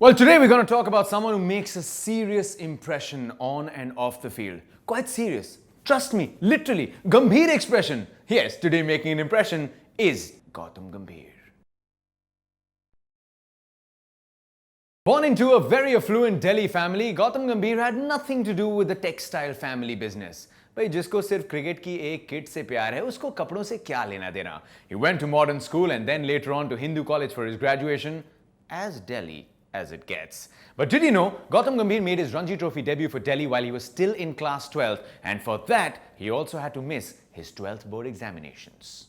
Well, today we're going to talk about someone who makes a serious impression on and off the field. Quite serious. Trust me, literally. Gambhir expression. Yes, today making an impression is Gautam Gambhir. Born into a very affluent Delhi family, Gautam Gambhir had nothing to do with the textile family business. भाई जिसको सिर्फ cricket की एक kit से प्यार है उसको कपड़ों से क्या लेना देना. He went to modern school and then later on to Hindu college for his graduation. As Delhi as it gets. But did you know, Gautam Gambhir made his Ranji Trophy debut for Delhi while he was still in class 12, and for that, he also had to miss his 12th board examinations.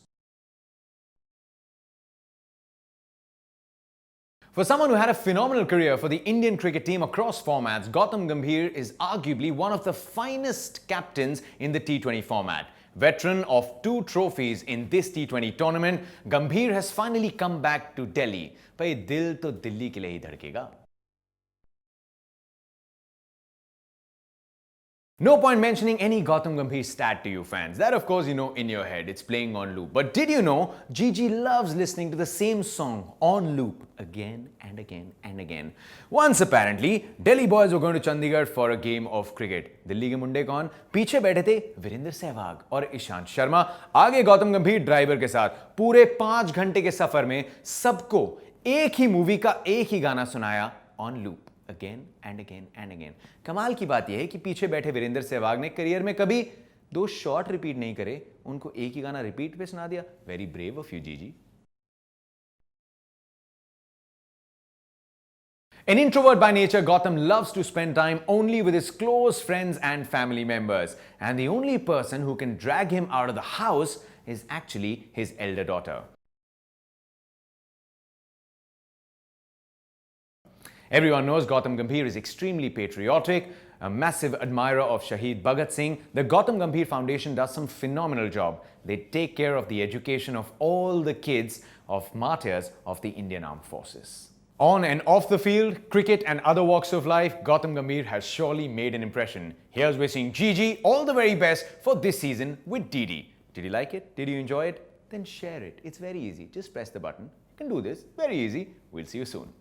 For someone who had a phenomenal career for the Indian cricket team across formats, Gautam Gambhir is arguably one of the finest captains in the T20 format. Veteran of 2 trophies in this T20 tournament, Gambhir has finally come back to Delhi. पर दिल तो दिल्ली के लिए ही धड़केगा. No point mentioning any Gautam Gambhir stat to you fans. That of course you know in your head. It's playing on loop. But did you know Gigi loves listening to the same song on loop again and again and again. Once apparently, Delhi boys were going to Chandigarh for a game of cricket. Delhi के मुंडे कौन? पीछे बैठे थे वीरेंद्र सहवाग और ईशांत शर्मा. आगे गौतम गंभीर driver के साथ. पूरे 5 घंटे के सफर में सबको एक ही मूवी का एक ही गाना सुनाया on loop again and again and again. कमाल की बात यह है कि पीछे बैठे वीरेंद्र सहवाग ने करियर में कभी 2 शॉट रिपीट नहीं करे, उनको एक ही गाना रिपीट पे सुना दिया. वेरी ब्रेव ऑफ यू जीजी. An introvert by nature, Gautam loves to spend time only with his close friends and family members. And the only person who can drag him out of the house is actually his elder daughter. Everyone knows Gautam Gambhir is extremely patriotic, a massive admirer of Shahid Bhagat Singh. The Gautam Gambhir Foundation does some phenomenal job. They take care of the education of all the kids of martyrs of the Indian Armed Forces. On and off the field, cricket and other walks of life, Gautam Gambhir has surely made an impression. Here's wishing Gigi all the very best for this season with Didi. Did you like it? Did you enjoy it? Then share it. It's very easy. Just press the button. You can do this. Very easy. We'll see you soon.